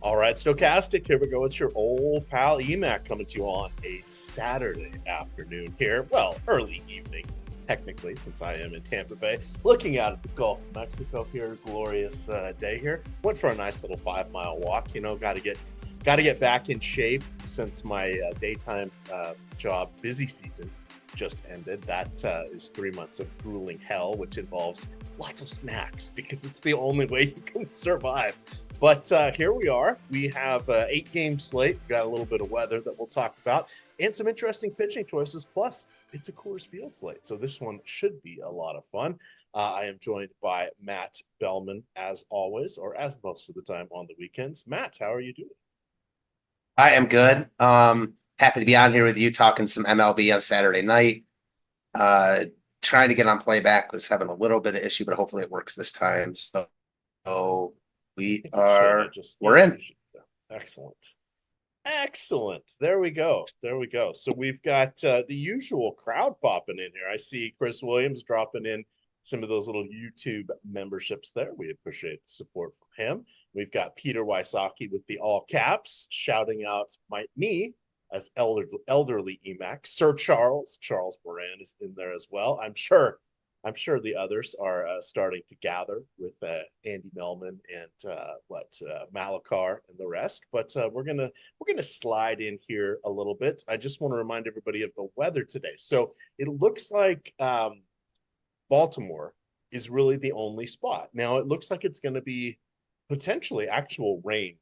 All right, Stochastic, here we go. It's your old pal EMac coming to you on a Saturday afternoon here. Well, early evening, technically, since I am in Tampa Bay. Looking out at the Gulf of Mexico here, glorious day here. Went for a nice little 5-mile walk. You know, got to get back in shape since my daytime job busy season just ended. That is 3 months of grueling hell, which involves lots of snacks because it's the only way you can survive. But here we are. We have 8-game slate. We've got a little bit of weather that we'll talk about and some interesting pitching choices. Plus, it's a Coors Field slate. So this one should be a lot of fun. I am joined by Matt Belman, as always, or as most of the time on the weekends. Matt, how are you doing? I am good. Happy to be on here with you talking some MLB on Saturday night. Trying to get on playback, was having a little bit of issue, but hopefully it works this time. So we're in. Excellent. Excellent. There we go. So we've got the usual crowd popping in here. I see Chris Williams dropping in some of those little YouTube memberships there. We appreciate the support from him. We've got Peter Wysocki with the all caps shouting out me as elderly EMac. Sir Charles Moran is in there as well. I'm sure the others are starting to gather with Andy Melman and Malakar and the rest. But we're gonna slide in here a little bit. I just want to remind everybody of the weather today. So it looks like Baltimore is really the only spot. Now it looks like it's going to be potentially actual rain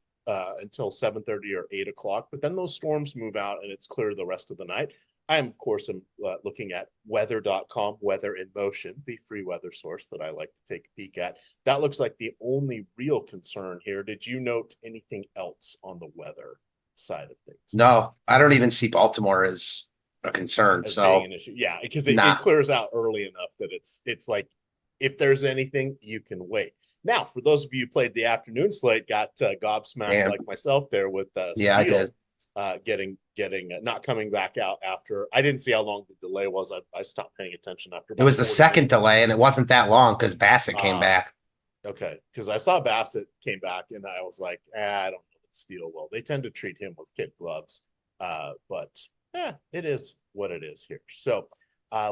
until 7:30 or 8 o'clock, but then those storms move out and it's clear the rest of the night. I am, of course, looking at weather.com, Weather in Motion, the free weather source that I like to take a peek at. That looks like the only real concern here. Did you note anything else on the weather side of things? No, I don't even see Baltimore as a concern. As so being an issue. Yeah, because it clears out early enough that it's like, if there's anything, you can wait. Now, for those of you who played the afternoon slate, got gobsmacked like myself there with I did. Getting not coming back out after. I didn't see how long the delay was. I stopped paying attention after. It was the second delay, and it wasn't that long because Bassett came back. Okay, because I saw Bassett came back, and I was like, I don't know that Steele will. They tend to treat him with kid gloves, but it is what it is here. So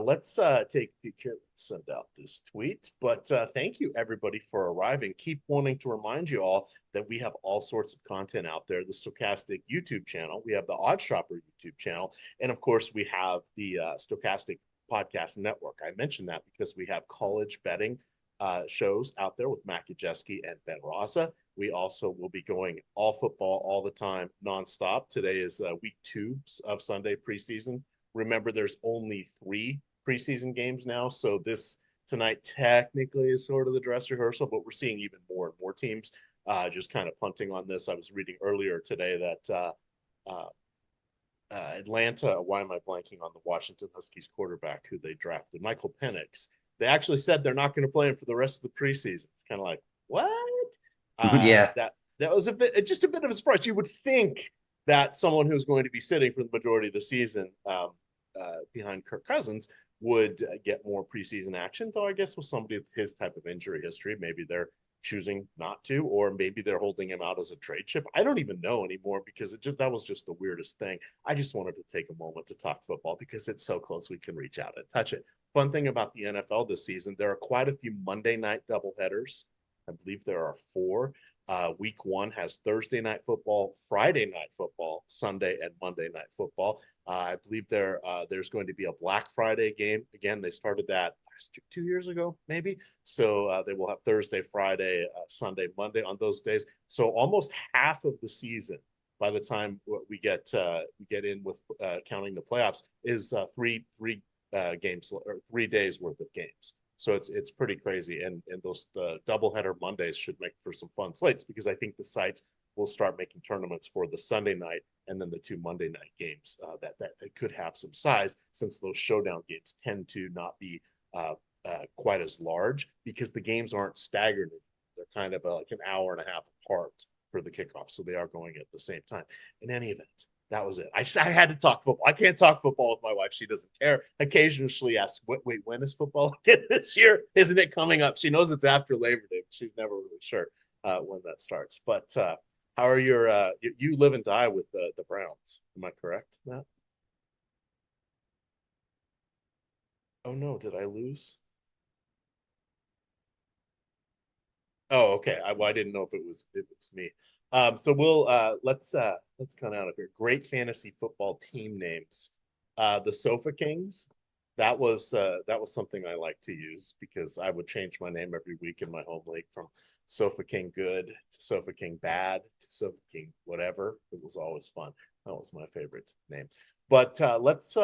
let's take a peek here. Let's send out this tweet. But thank you, everybody, for arriving. Keep wanting to remind you all that we have all sorts of content out there. The Stochastic YouTube channel. We have the Odd Shopper YouTube channel. And, of course, we have the Stochastic Podcast Network. I mentioned that because we have college betting shows out there with Matt Kajeski and Ben Rossa. We also will be going all football all the time, nonstop. Today is week 2 of Sunday preseason. Remember, there's only 3 preseason games now, so this tonight technically is sort of the dress rehearsal, but we're seeing even more and more teams just kind of punting on this. I was reading earlier today that Atlanta, why am I blanking on the Washington Huskies quarterback who they drafted, Michael Penix, they actually said they're not going to play him for the rest of the preseason. It's kind of like, what? Yeah. That was a bit of a surprise. You would think that someone who's going to be sitting for the majority of the season behind Kirk Cousins would get more preseason action, though I guess with somebody with his type of injury history, maybe they're choosing not to, or maybe they're holding him out as a trade chip. I don't even know anymore because that was just the weirdest thing. I just wanted to take a moment to talk football because it's so close we can reach out and touch it. Fun thing about the NFL this season, there are quite a few Monday night doubleheaders. I believe there are 4. Week 1 has Thursday night football, Friday night football, Sunday and Monday night football. I believe there's going to be a Black Friday game. Again, they started that 2 years ago, maybe. So they will have Thursday, Friday, Sunday, Monday on those days. So almost half of the season, by the time we get in with counting the playoffs, is three games or 3 days worth of games. So it's pretty crazy, and those doubleheader Mondays should make for some fun slates because I think the sites will start making tournaments for the Sunday night and then the 2 Monday night games that could have some size, since those showdown games tend to not be quite as large because the games aren't staggered. They're kind of like an hour and a half apart for the kickoff, so they are going at the same time. In any event, that was it. I had to talk football. I can't talk football with my wife. She doesn't care. Occasionally she asks, wait, when is football this year? Isn't it coming up? She knows it's after Labor Day, but she's never really sure when that starts. But How are your you live and die with the Browns? Am I correct, Matt? Oh no, did I lose? Oh, okay. Well, I didn't know if it was me. So we'll let's count out of here. Great fantasy football team names. The Sofa Kings. That was something I like to use because I would change my name every week in my home league from Sofa King Good to Sofa King Bad to Sofa King whatever. It was always fun. That was my favorite name. But let's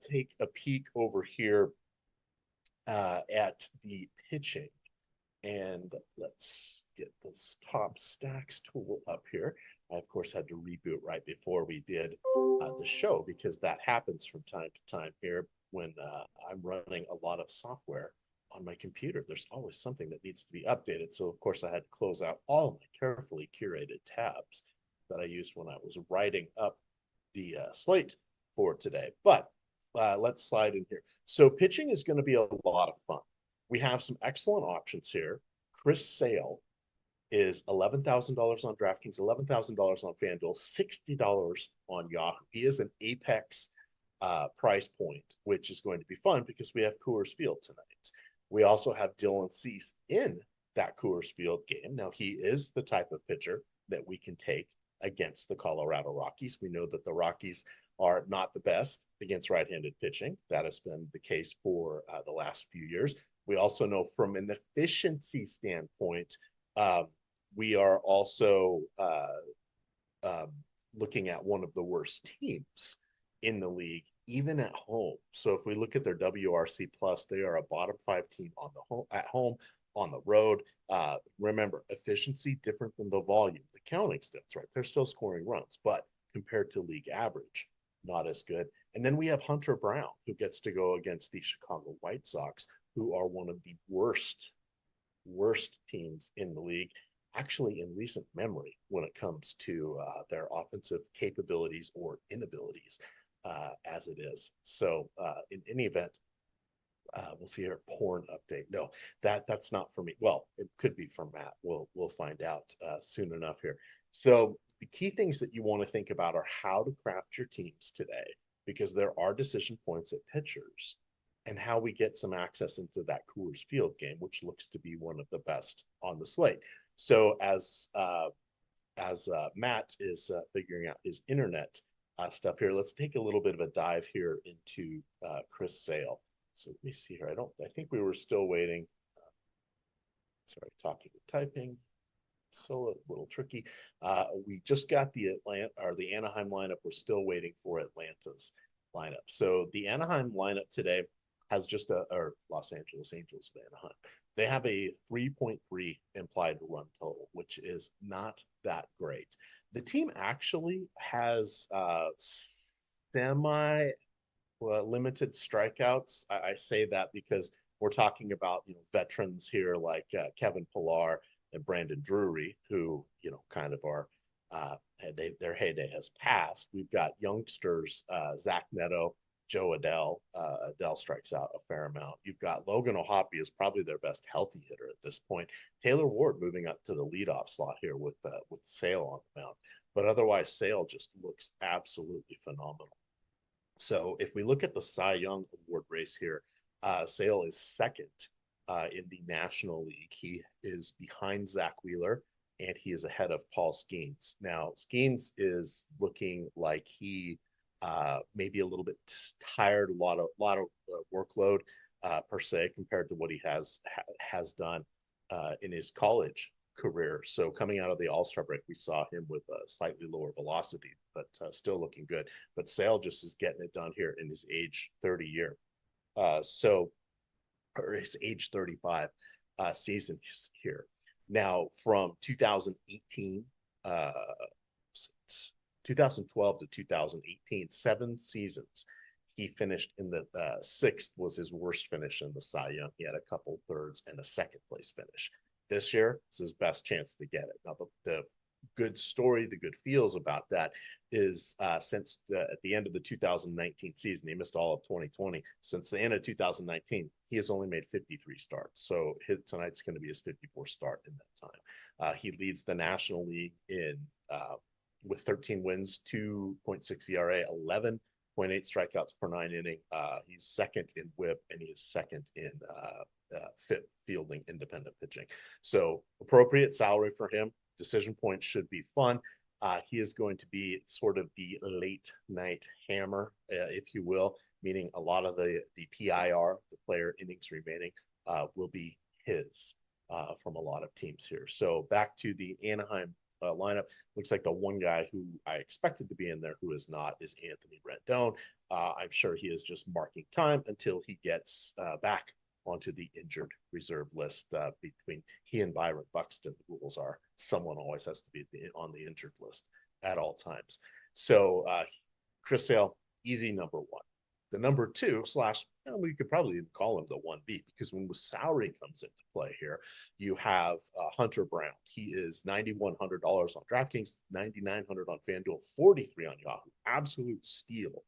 take a peek over here at the pitching. And let's get this top stacks tool up here. I, of course, had to reboot right before we did the show because that happens from time to time here when I'm running a lot of software on my computer. There's always something that needs to be updated. So, of course, I had to close out all my carefully curated tabs that I used when I was writing up the slate for today. But let's slide in here. So pitching is going to be a lot of fun. We have some excellent options here. Chris Sale is $11,000 on DraftKings, $11,000 on FanDuel, $60 on Yahoo. He is an apex price point, which is going to be fun because we have Coors Field tonight. We also have Dylan Cease in that Coors Field game. Now, he is the type of pitcher that we can take against the Colorado Rockies. We know that the Rockies are not the best against right-handed pitching. That has been the case for the last few years. We also know from an efficiency standpoint, we are also looking at one of the worst teams in the league, even at home. So if we look at their WRC plus, they are a bottom 5 team on the home at home, on the road. Remember, efficiency different than the volume. The counting stats, right? They're still scoring runs, but compared to league average, not as good. And then we have Hunter Brown, who gets to go against the Chicago White Sox, who are one of the worst teams in the league, actually in recent memory when it comes to their offensive capabilities or inabilities as it is. So in any event, we'll see here porn update. No, that's not for me. Well, it could be from Matt. We'll find out soon enough here. So the key things that you want to think about are how to craft your teams today, because there are decision points at pitchers, and how we get some access into that Coors Field game, which looks to be one of the best on the slate. So as Matt is figuring out his internet stuff here, let's take a little bit of a dive here into Chris Sale. So let me see here. I think we were still waiting. Sorry, talking and typing. So a little tricky. We just got the Anaheim lineup. We're still waiting for Atlanta's lineup. So the Anaheim lineup today has just or Los Angeles Angels of Anaheim. They have a 3.3 implied run total, which is not that great. The team actually has semi limited strikeouts. I say that because we're talking about veterans here like Kevin Pillar and Brandon Drury, who kind of are their heyday has passed. We've got youngsters Zach Neto, Joe Adell. Adell strikes out a fair amount. You've got Logan O'Hoppe is probably their best healthy hitter at this point. Taylor Ward moving up to the leadoff slot here with Sale on the mound, but otherwise Sale just looks absolutely phenomenal. So if we look at the Cy Young Award race here, Sale is second in the National League. He is behind Zach Wheeler, and he is ahead of Paul Skeens. Now, Skeens is looking like he maybe a little bit tired, a lot of workload per se compared to what he has done in his college career. So coming out of the All-Star break, we saw him with a slightly lower velocity, but still looking good. But Sale just is getting it done here in his age 30 year. Or his age 35 season here. Now from 2018, 2012 to 2018, 7 seasons. He finished in the sixth was his worst finish in the Cy Young. He had a couple thirds and a second place finish. This year, it's his best chance to get it. Now, the good story, the good feels about that is since at the end of the 2019 season, he missed all of 2020. Since the end of 2019, he has only made 53 starts. So tonight's going to be his 54th start in that time. He leads the National League in with 13 wins, 2.6 ERA, 11.8 strikeouts per nine inning. He's second in WHIP, and he is second in fit fielding independent pitching. So appropriate salary for him. Decision points should be fun. He is going to be sort of the late night hammer, if you will, meaning a lot of the PIR, the player innings remaining, will be his from a lot of teams here. So back to the Anaheim lineup. Looks like the one guy who I expected to be in there who is not is Anthony Rendon. I'm sure he is just marking time until he gets back onto the injured reserve list. Between he and Byron Buxton, the rules are someone always has to be on the injured list at all times. So Chris Sale, easy number one. The number two slash, we could probably even call him the 1B, because when salary comes into play here, you have Hunter Brown. He is $9,100 on DraftKings, $9,900 on FanDuel, $43 on Yahoo. Absolute steal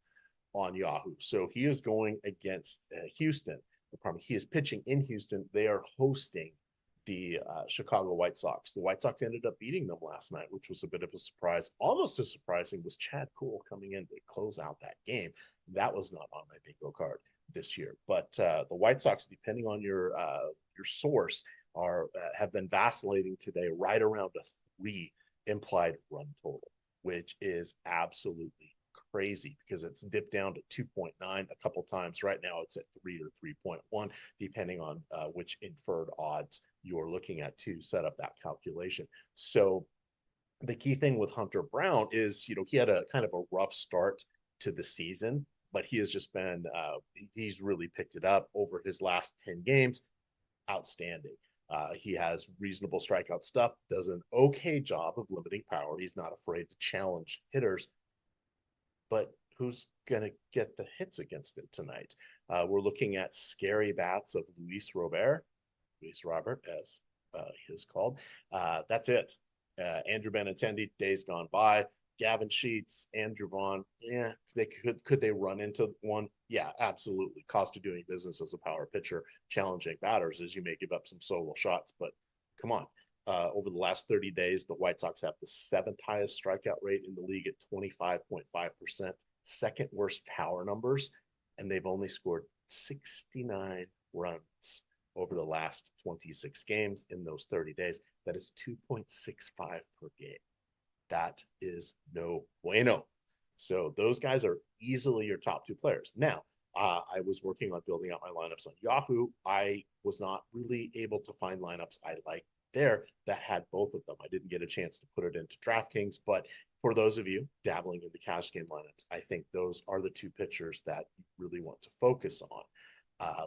on Yahoo. So he is going against Houston. The problem, he is pitching in Houston. They are hosting the Chicago White Sox. The White Sox ended up beating them last night, which was a bit of a surprise. Almost as surprising was Chad Kuhl coming in to close out that game. That was not on my bingo card this year. But the White Sox, depending on your source, have been vacillating today right around a 3 implied run total, which is absolutely crazy because it's dipped down to 2.9 a couple times. Right now it's at 3 or 3.1, depending on which inferred odds you're looking at to set up that calculation. So the key thing with Hunter Brown is, he had a kind of a rough start to the season, but he has just been, he's really picked it up over his last 10 games. Outstanding. He has reasonable strikeout stuff, does an okay job of limiting power. He's not afraid to challenge hitters, but who's going to get the hits against it tonight? We're looking at scary bats of Luis Robert, as he is called. That's it. Andrew Benintendi, days gone by. Gavin Sheets, Andrew Vaughn, could they run into one? Yeah, absolutely. Cost of doing business as a power pitcher, challenging batters is you may give up some solo shots, but come on. Over the last 30 days, the White Sox have the 7th highest strikeout rate in the league at 25.5%, second worst power numbers, and they've only scored 69 runs over the last 26 games in those 30 days. That is 2.65 per game. That is no bueno. So those guys are easily your top 2 players. Now, I was working on building out my lineups on Yahoo. I was not really able to find lineups I liked there that had both of them. I didn't get a chance to put it into DraftKings, but for those of you dabbling in the cash game lineups, I think those are the 2 pitchers that you really want to focus on.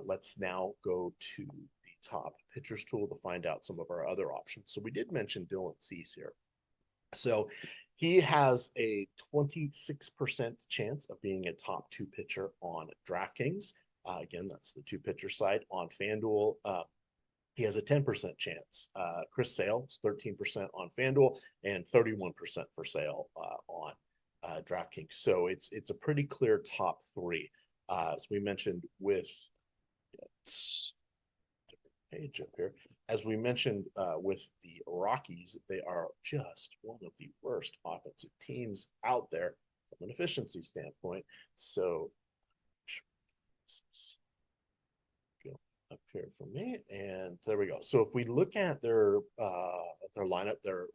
Let's now go to the top pitchers tool to find out some of our other options. So we did mention Dylan Cease here. So he has a 26% chance of being a top 2 pitcher on DraftKings. Again, that's the 2 pitcher side. On FanDuel, he has a 10% chance. Chris Sale is 13% on FanDuel and 31% for Sale on DraftKings. So it's a pretty clear top 3. As we mentioned with page up here. As we mentioned with the Rockies, they are just one of the worst offensive teams out there from an efficiency standpoint. So go up here for me, and there we go. So if we look at their lineup, their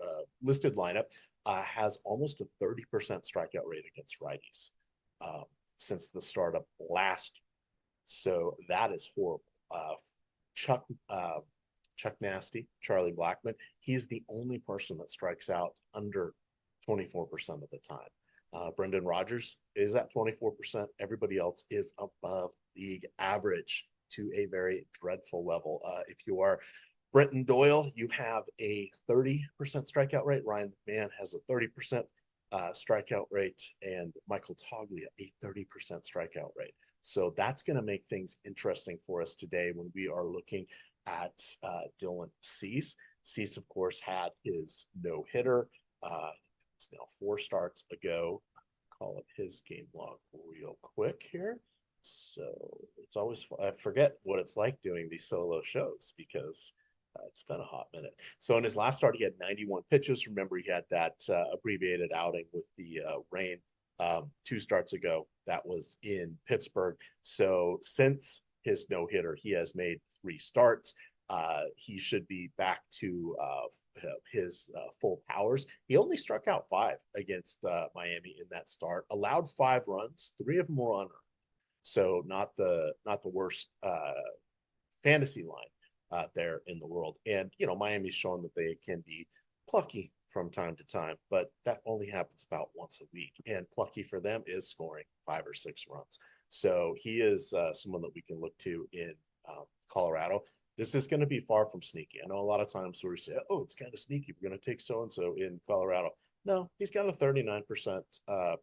listed lineup has almost a 30% strikeout rate against righties since the startup last. So that is horrible. Chuck Nasty, Charlie Blackmon, he's the only person that strikes out under 24% of the time. Brendan Rodgers is at 24%. Everybody else is above league average to a very dreadful level. If you are Brenton Doyle, you have a 30% strikeout rate. Ryan McMahon has a 30% strikeout rate, and Michael Toglia a 30% strikeout rate. So that's going to make things interesting for us today when we are looking at Dylan Cease. Cease, of course, had his no-hitter. It's now 4 starts ago. Call up his game log real quick here. So it's always, I forget what it's like doing these solo shows because It's been a hot minute. So in his last start, he had 91 pitches. Remember, he had that abbreviated outing with the rain 2 starts ago. That was in Pittsburgh. So since his no hitter, he has made 3 starts. He should be back to his full powers. He only struck out 5 against Miami in that start. Allowed 5 runs. 3 of them were unearned. So not the worst fantasy line there in the world. And Miami's shown that they can be plucky from time to time, but that only happens about once a week. And plucky for them is scoring 5 or 6 runs. So he is someone that we can look to in Colorado. This is going to be far from sneaky. I know a lot of times we say, "Oh, it's kind of sneaky. We're going to take so and so in Colorado." No, he's got a 39%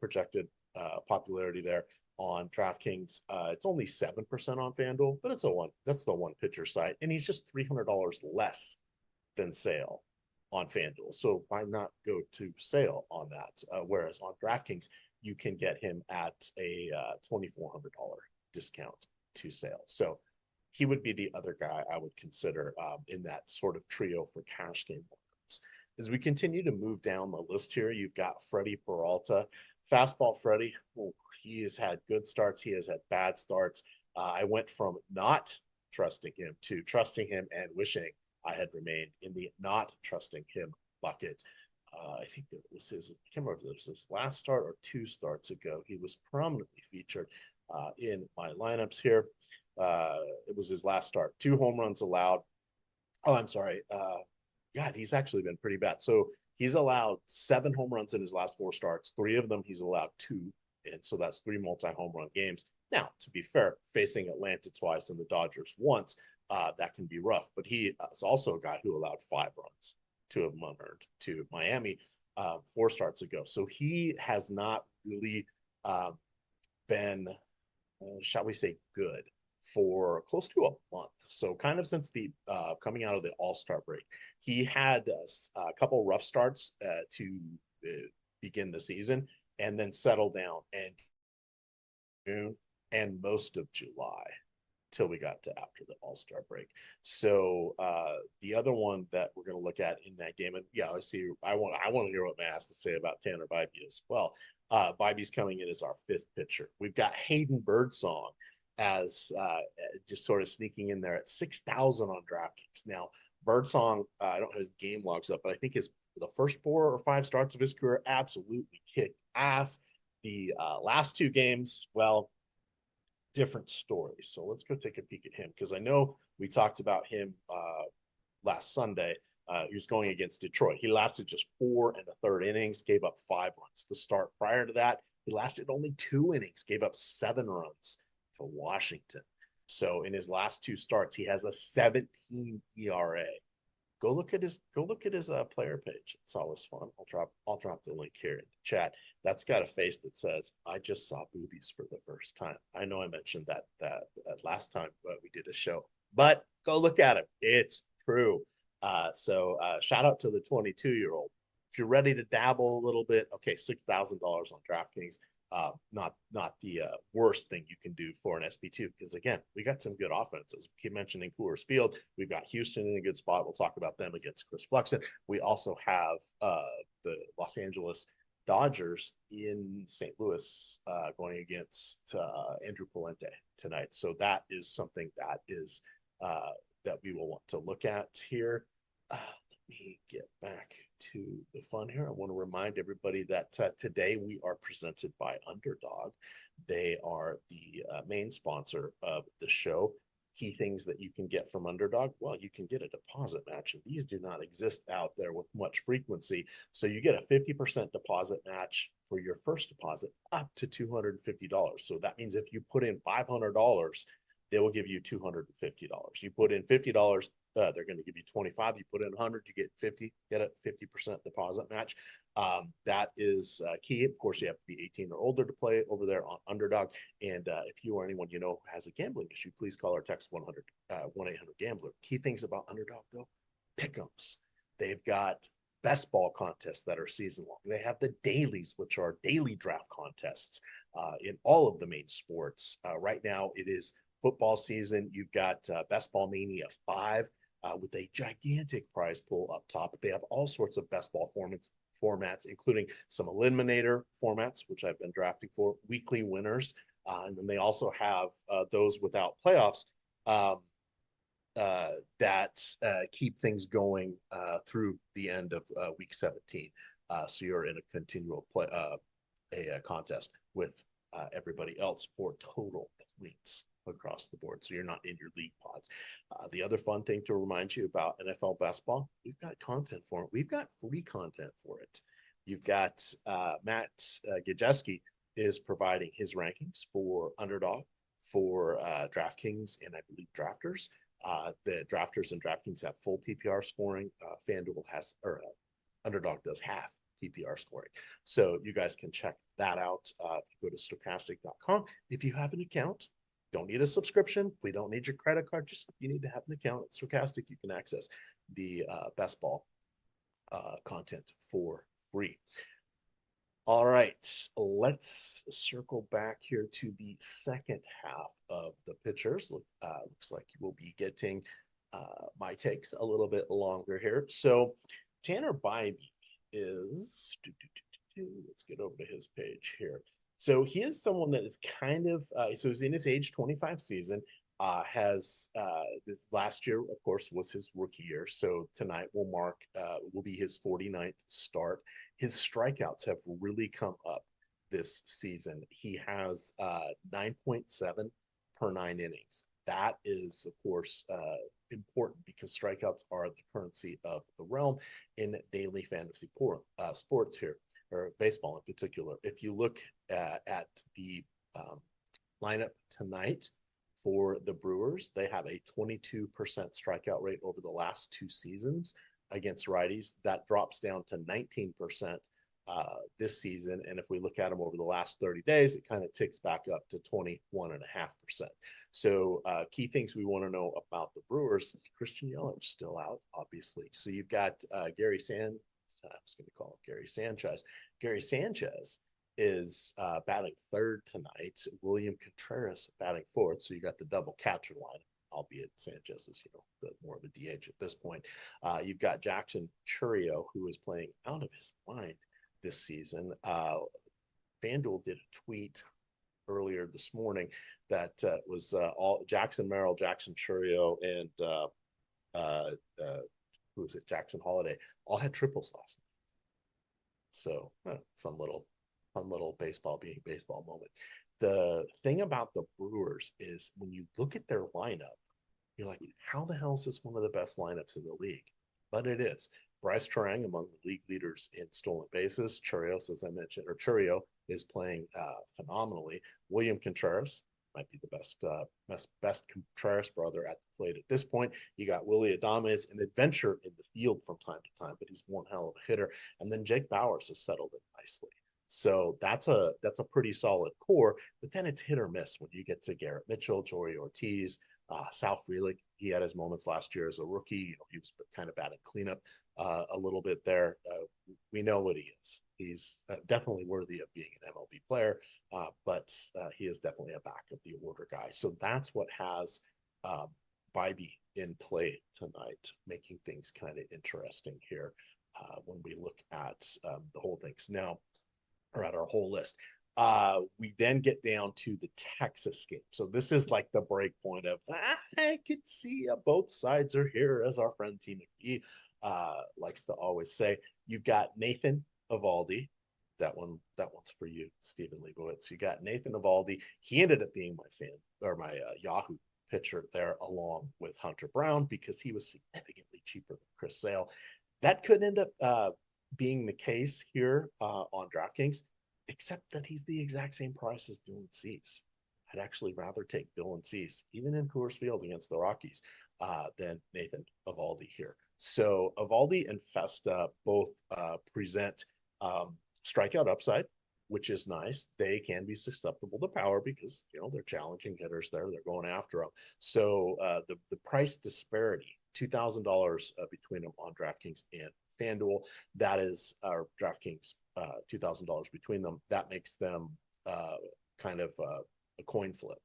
projected popularity there on DraftKings. It's only 7% on FanDuel, but that's the one pitcher site, and he's just $300 less than Sale on FanDuel. So why not go to Sale on that? Whereas on DraftKings, you can get him at a $2,400 discount to Sale. So he would be the other guy I would consider in that sort of trio for cash game winners. As we continue to move down the list here, you've got Freddie Peralta. Fastball Freddie, he has had good starts. He has had bad starts. I went from not trusting him to trusting him and wishing I had remained in the not trusting him bucket. I think that was I can't remember if it was his last start or 2 starts ago. He was prominently featured in my lineups here. It was his last start. 2 home runs allowed. Oh, I'm sorry. God, he's actually been pretty bad. So he's allowed 7 home runs in his last 4 starts. 3 of them he's allowed 2, and so that's 3 multi-home run games. Now, to be fair, facing Atlanta twice and the Dodgers once, that can be rough. But he is also a guy who allowed 5 runs, 2 of them unearned, to Miami 4 starts ago. So he has not really been, shall we say, good for close to a month. So kind of since the coming out of the All-Star break, he had a couple rough starts to begin the season and then settle down and June and most of July till we got to after the All-Star break. So the other one that we're going to look at in that game, and yeah, I want to hear what Matt has to say about Tanner Bibee as well. Bibee's coming in as our 5th pitcher. We've got Hayden Birdsong as just sort of sneaking in there at 6,000 on DraftKings. Now, Birdsong, I don't have his game logs up, but I think the first 4 or 5 starts of his career absolutely kicked ass. The last 2 games, well, different stories. So let's go take a peek at him, because I know we talked about him last Sunday. He was going against Detroit. He lasted just 4 1/3 innings, gave up 5 runs. The start prior to that, he lasted only 2 innings, gave up 7 runs for Washington. So in his last 2 starts, he has a 17 ERA. Go look at his player page. It's always fun. I'll drop the link here in the chat. That's got a face that says, "I just saw boobies for the first time." I know I mentioned that last time we did a show, but go look at him. It's true. So shout out to the 22-year-old. If you're ready to dabble a little bit, okay, $6,000 on DraftKings. Not the worst thing you can do for an SP2, because again, we got some good offenses. We keep mentioning Coors Field. We've got Houston in a good spot. We'll talk about them against Chris Flexen. We also have the Los Angeles Dodgers in St. Louis going against Andrew Palente tonight. So that is something that is that we will want to look at here. Let me get back to the fun here. I want to remind everybody that today we are presented by Underdog. They are the main sponsor of the show. Key things that you can get from Underdog, well, you can get a deposit match, and these do not exist out there with much frequency. So you get a 50% deposit match for your first deposit up to $250. So that means if you put in $500, they will give you $250. You put in $50, they're going to give you 25. You put in 100, you get 50. Get a 50% deposit match. That is key. Of course, you have to be 18 or older to play over there on Underdog. And if you or anyone you know has a gambling issue, please call or text 1-800-GAMBLER. Key things about Underdog, though: pick'ems. They've got best ball contests that are season long. They have the dailies, which are daily draft contests in all of the main sports. Right now, it is football season. You've got Best Ball Mania 5. with a gigantic prize pool up top. They have all sorts of best ball formats, including some eliminator formats, which I've been drafting for, weekly winners, and then they also have those without playoffs that keep things going through the end of week 17. So you're in a continual a contest with everybody else for total points across the board. So you're not in your league pods. The other fun thing to remind you about NFL best ball, we've got content for it. We've got free content for it. You've got Matt Gajeski is providing his rankings for Underdog, for DraftKings, and I believe Drafters. The Drafters and DraftKings have full PPR scoring. FanDuel has, or Underdog does half PPR scoring. So you guys can check that out. If you go to stochastic.com, if you have an account, don't need a subscription. We don't need your credit card. Just you need to have an account at Stochastic. You can access the best ball content for free. All right, let's circle back here to the second half of the pitchers. Looks like you will be getting my takes a little bit longer here. So Tanner Bibee is, let's get over to his page here. So he is someone that is kind of, so he's in his age 25 season, has this last year, of course, was his rookie year. So tonight will be his 49th start. His strikeouts have really come up this season. He has 9.7 per 9 innings. That is, of course, important because strikeouts are the currency of the realm in daily fantasy sports here, or baseball in particular. If you look at the lineup tonight for the Brewers, they have a 22% strikeout rate over the last 2 seasons against righties. That drops down to 19% this season. And if we look at them over the last 30 days, it kind of ticks back up to 21.5%. So key things we want to know about the Brewers: Christian Yelich still out, obviously. So you've got I was going to call him Gary Sanchez. Gary Sanchez is batting third tonight. William Contreras batting fourth. So you got the double catcher line, albeit Sanchez is, more of a DH at this point. You've got Jackson Chourio, who is playing out of his mind this season. FanDuel did a tweet earlier this morning that was all Jackson Merrill, Jackson Chourio, and who was it? Jackson Holiday all had triples last night. So fun little baseball being baseball moment. The thing about the Brewers is when you look at their lineup, you're like, how the hell is this one of the best lineups in the league? But it is. Bryce Terang among the league leaders in stolen bases. Chourio, as I mentioned, or Chourio is playing phenomenally. William Contreras might be the best Contreras brother at the plate at this point. You got Willie Adames, an adventure in the field from time to time, but he's one hell of a hitter. And then Jake Bauers has settled in nicely. So that's a pretty solid core, but then it's hit or miss when you get to Garrett Mitchell, Jory Ortiz, Sal Frelick. He had his moments last year as a rookie. He was kind of batting cleanup a little bit there. We know what he is. He's definitely worthy of being an MLB player, but he is definitely a back of the order guy. So that's what has Bibee in play tonight, making things kind of interesting here when we look at the whole things. Now, or at our whole list. We then get down to the Texas game. So this is like the break point of I could see both sides are here, as our friend T McGee likes to always say. You've got Nathan Eovaldi. That one's for you, Stephen Leibowitz. You got Nathan Eovaldi. He ended up being my Yahoo pitcher there, along with Hunter Brown, because he was significantly cheaper than Chris Sale. That could end up being the case here on DraftKings, except that he's the exact same price as Dylan Cease. I'd actually rather take Dylan Cease, even in Coors Field against the Rockies, than Nathan Eovaldi here. So Eovaldi and Festa both present strikeout upside, which is nice. They can be susceptible to power because they're challenging hitters there. They're going after them. So the price disparity, $2,000 between them on DraftKings and FanDuel, that is our DraftKings, $2,000 between them. That makes them kind of a coin flip.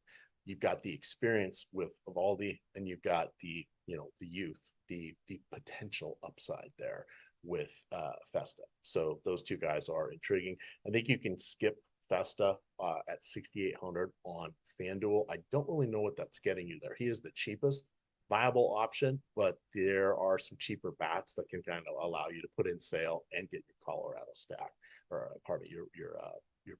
You've got the experience with Eovaldi, and you've got the the youth, the potential upside there with Festa. So those two guys are intriguing. I think you can skip Festa at 6,800 on FanDuel. I don't really know what that's getting you there. He is the cheapest viable option, but there are some cheaper bats that can kind of allow you to put in sale and get your Colorado stack, or part of your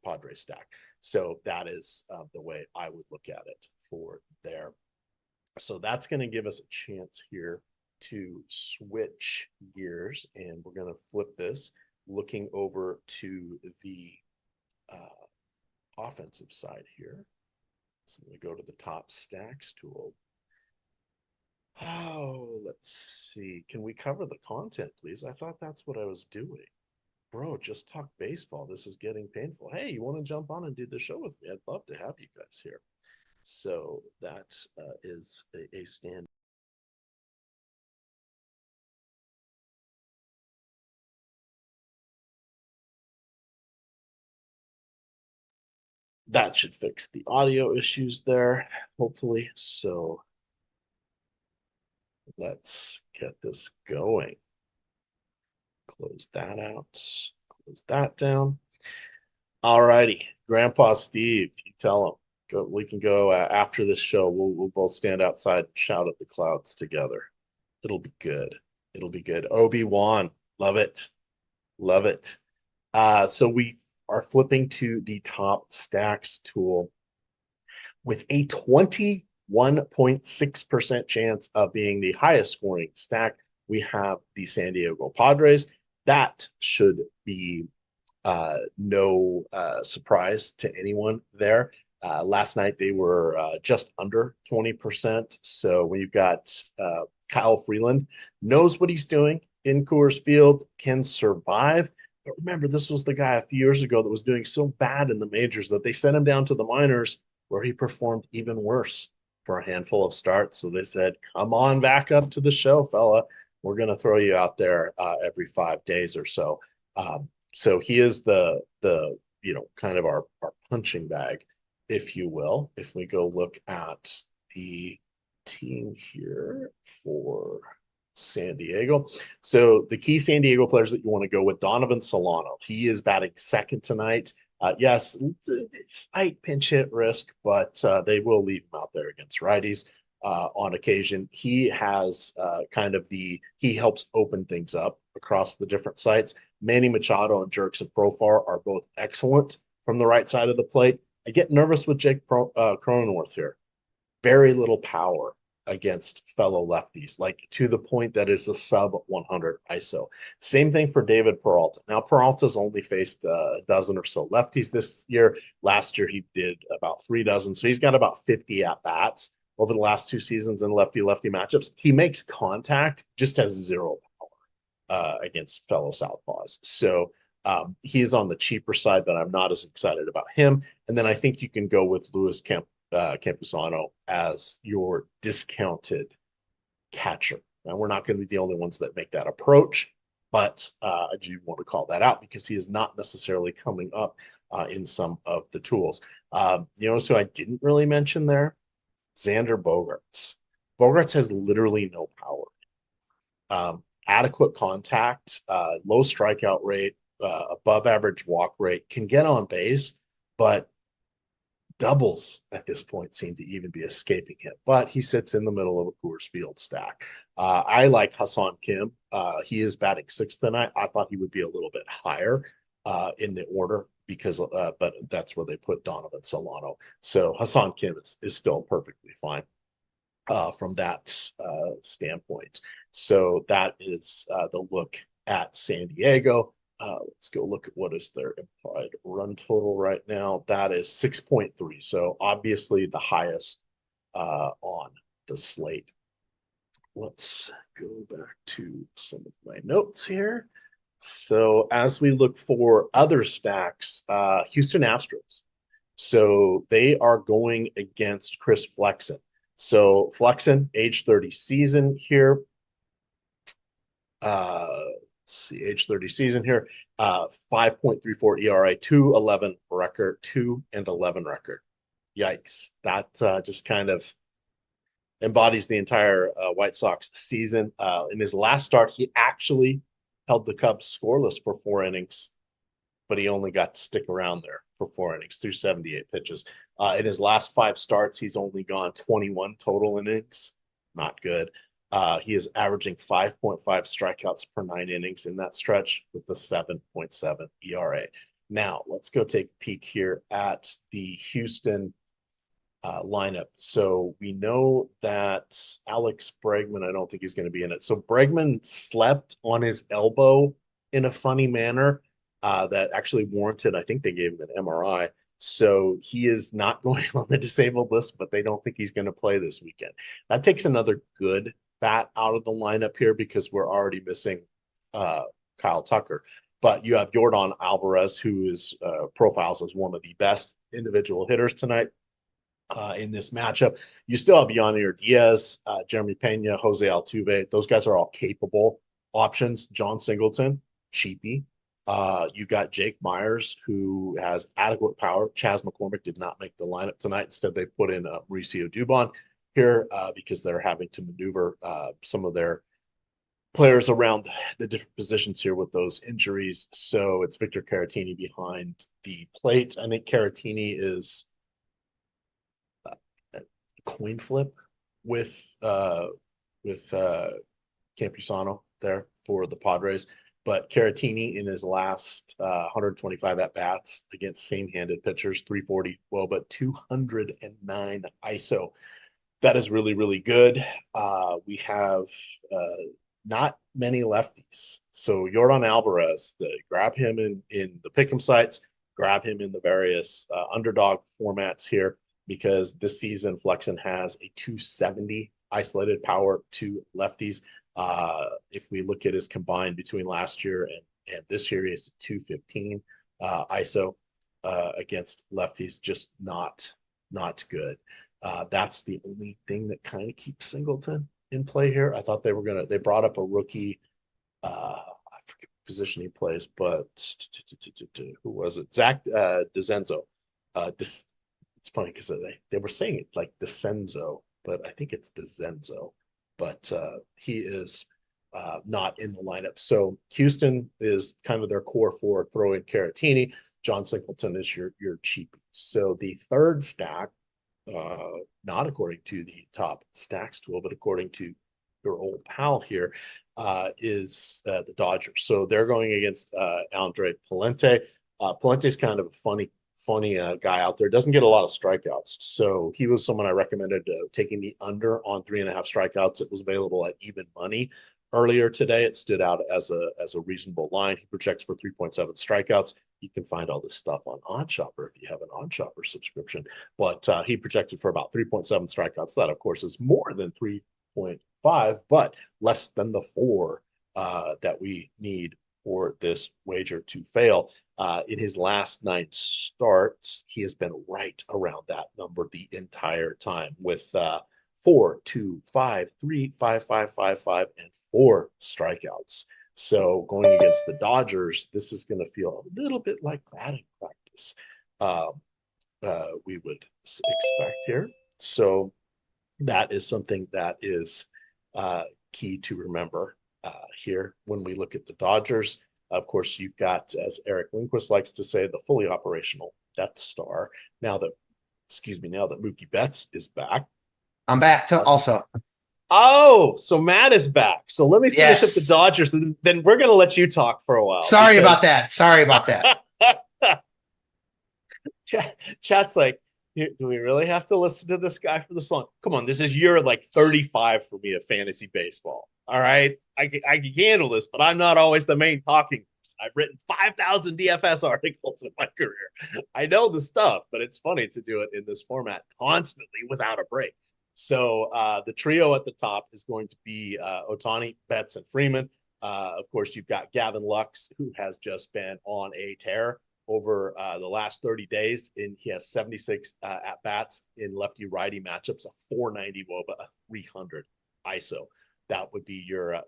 Padres stack. So that is the way I would look at it for there. So that's going to give us a chance here to switch gears, and we're going to flip this, looking over to the offensive side here. So we go to the top stacks tool. Oh, let's see. Can we cover the content, please? I thought that's what I was doing. Bro, just talk baseball. This is getting painful. Hey, you want to jump on and do the show with me? I'd love to have you guys here. So that is a stand. That should fix the audio issues there, hopefully. So let's get this going. Close that out. Close that down. All righty. Grandpa Steve, you tell him. Go, we can go after this show. We'll both stand outside and shout at the clouds together. It'll be good. It'll be good. Obi-Wan, love it. Love it. So we are flipping to the top stacks tool with a 21.6% chance of being the highest scoring stack. We have the San Diego Padres. That should be no surprise to anyone there. Last night they were just under 20%. So when you've got Kyle Freeland, knows what he's doing in Coors Field, can survive. But remember, this was the guy a few years ago that was doing so bad in the majors that they sent him down to the minors, where he performed even worse for a handful of starts. So they said, come on back up to the show, fella. We're going to throw you out there every 5 days or so. So he is the kind of our punching bag, if you will. If we go look at the team here for San Diego. So the key San Diego players that you want to go with: Donovan Solano. He is batting second tonight. Yes, slight pinch hit risk, but they will leave him out there against righties on occasion. He has he helps open things up across the different sites. Manny Machado and Jurickson Profar are both excellent from the right side of the plate. I get nervous with Jake Cronenworth here. Very little power against fellow lefties, like to the point that it's a sub 100 ISO. Same thing for David Peralta. Now, Peralta's only faced a dozen or so lefties this year. Last year, he did about 3 dozen. So he's got about 50 at-bats over the last 2 seasons in lefty-lefty matchups. He makes contact, just has zero power against fellow southpaws. So he's on the cheaper side, but I'm not as excited about him. And then I think you can go with Luis Campusano as your discounted catcher. Now, we're not going to be the only ones that make that approach, but I do want to call that out because he is not necessarily coming up in some of the tools. So I didn't really mention there, Xander Bogaerts. Bogaerts has literally no power. Adequate contact, low strikeout rate, above average walk rate, can get on base, but doubles at this point seem to even be escaping him. But he sits in the middle of a Coors Field stack. I like Hassan Kim. He is batting sixth tonight. I thought he would be a little bit higher in the order but that's where they put Donovan Solano. So Hassan Kim is still perfectly fine from that standpoint. So that is the look at San Diego. Let's go look at what is their implied run total right now. That is 6.3. So obviously the highest on the slate. Let's go back to some of my notes here. So as we look for other stacks, Houston Astros. So they are going against Chris Flexen. So Flexen, age 30 season here. Age 30 season here, 5.34 ERA, 2.11 record, 2-11 record. Yikes. That just kind of embodies the entire White Sox season. In his last start, he actually held the Cubs scoreless for 4 innings, but he only got to stick around there for 4 innings through 78 pitches. In his last 5 starts, he's only gone 21 total innings. Not good. He is averaging 5.5 strikeouts per 9 innings in that stretch with a 7.7 ERA. Now, let's go take a peek here at the Houston lineup. So we know that Alex Bregman, I don't think he's going to be in it. So Bregman slept on his elbow in a funny manner that actually warranted, I think they gave him an MRI. So he is not going on the disabled list, but they don't think he's going to play this weekend. That takes another good bat out of the lineup here because we're already missing Kyle Tucker. But you have Yordan Alvarez, who is profiles as one of the best individual hitters tonight in this matchup. You still have Yonir Diaz, Jeremy Pena, Jose Altuve. Those guys are all capable options. John Singleton, cheapy. You got Jake Myers, who has adequate power. Chas McCormick did not make the lineup tonight. Instead, they put in Mauricio Dubon here because they're having to maneuver some of their players around the different positions here with those injuries. So it's Victor Caratini behind the plate. I think Caratini is a coin flip with Campusano there for the Padres. But Caratini in his last 125 at-bats against same-handed pitchers, 340, well, but 209 ISO. That is really, really good. We have not many lefties. So Yordan Alvarez, grab him in the pick'em sites, grab him in the various underdog formats here, because this season Flexen has a 270 isolated power to lefties. If we look at his combined between last year and this year, he has 215 ISO against lefties, just not good. That's the only thing that kind of keeps Singleton in play here. I thought they brought up a rookie, I forget what position he plays, but who was it? Zach DeCenzo. It's funny because they were saying it like DeCenzo, but I think it's DeCenzo. But he is not in the lineup. So Houston is kind of their core for throwing Caratini. John Singleton is your cheapie. So the third stack, not according to the top stacks tool, but according to your old pal here, is the Dodgers. So they're going against Andre Palente. Palente's kind of a funny guy out there. Doesn't get a lot of strikeouts. So he was someone I recommended taking the under on 3.5 strikeouts. It was available at even money earlier today. It stood out as a reasonable line. He projects for 3.7 strikeouts. You can find all this stuff on OddsShopper if you have an OddsShopper subscription. But he projected for about 3.7 strikeouts. That, of course, is more than 3.5, but less than the 4 that we need for this wager to fail. In his last 9 starts, he has been right around that number the entire time with 4, 2, 5, 3, 5, 5, 5, 5, and 4 strikeouts. So going against the Dodgers, this is going to feel a little bit like batting practice. We would expect here. So that is something that is key to remember here when we look at the Dodgers. Of course, you've got, as Eric Lindquist likes to say, the fully operational Death Star. Now that Mookie Betts is back. I'm back to also. Oh, so Matt is back. So let me finish up the Dodgers, and then we're going to let you talk for a while. Sorry about that. Chat's like, do we really have to listen to this guy for the song? Come on, this is year like 35 for me of fantasy baseball. All right, I can handle this, but I'm not always the main talking. I've written 5,000 DFS articles in my career. I know the stuff, but it's funny to do it in this format constantly without a break. So the trio at the top is going to be Ohtani, Betts, and Freeman. Of course, you've got Gavin Lux, who has just been on a tear over the last 30 days. And he has 76 at-bats in lefty-righty matchups, a 490 WOBA, a 300 ISO. That would be your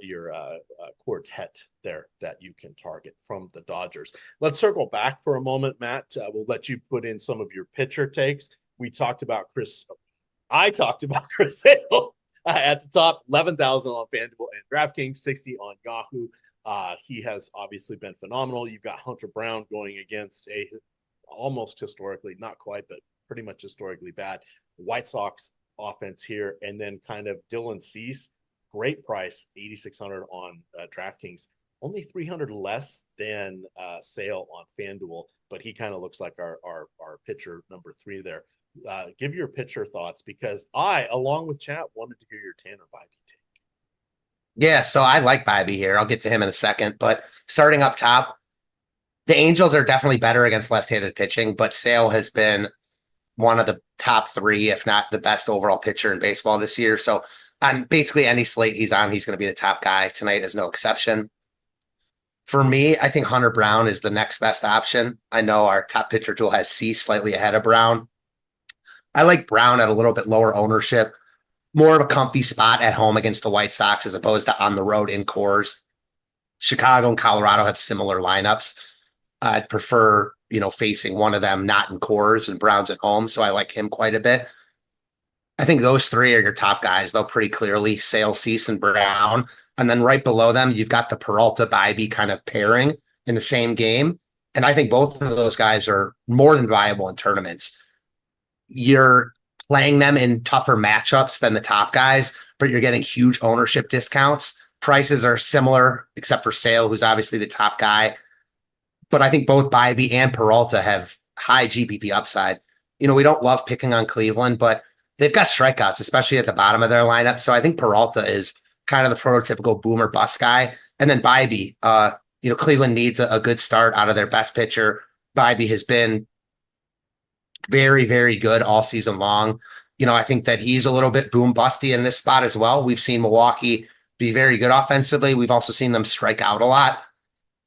quartet there that you can target from the Dodgers. Let's circle back for a moment, Matt. We'll let you put in some of your pitcher takes. I talked about Chris Sale At the top, 11,000 on FanDuel and DraftKings, 60 on Yahoo. He has obviously been phenomenal. You've got Hunter Brown going against a almost historically, not quite, but pretty much historically bad White Sox offense here. And then kind of Dylan Cease, great price, 8,600 on DraftKings. Only 300 less than Sale on FanDuel, but he kind of looks like our pitcher number 3 there. Give your pitcher thoughts, because I, along with chat, wanted to hear your Tanner Bibee take. Yeah, so I like Bibee here. I'll get to him in a second. But starting up top, the Angels are definitely better against left-handed pitching, but Sale has been one of the top 3, if not the best overall pitcher in baseball this year. So on basically any slate he's on, he's going to be the top guy. Tonight is no exception. For me, I think Hunter Brown is the next best option. I know our top pitcher tool has C slightly ahead of Brown. I like Brown at a little bit lower ownership, more of a comfy spot at home against the White Sox as opposed to on the road in Coors. Chicago and Colorado have similar lineups. I'd prefer, facing one of them not in Coors, and Brown's at home, so I like him quite a bit. I think those 3 are your top guys, though, pretty clearly, Sale, Cease, and Brown. And then right below them, you've got the Peralta-Bibee kind of pairing in the same game. And I think both of those guys are more than viable in tournaments. You're playing them in tougher matchups than the top guys, but you're getting huge ownership discounts. Prices are similar, except for Sale, who's obviously the top guy. But I think both Bibee and Peralta have high GPP upside. We don't love picking on Cleveland, but they've got strikeouts, especially at the bottom of their lineup. So I think Peralta is kind of the prototypical boomer bust guy. And then Bibee, Cleveland needs a good start out of their best pitcher. Bibee has been very, very good all season long. I think that he's a little bit boom busty in this spot as well. We've seen Milwaukee be very good offensively. We've also seen them strike out a lot.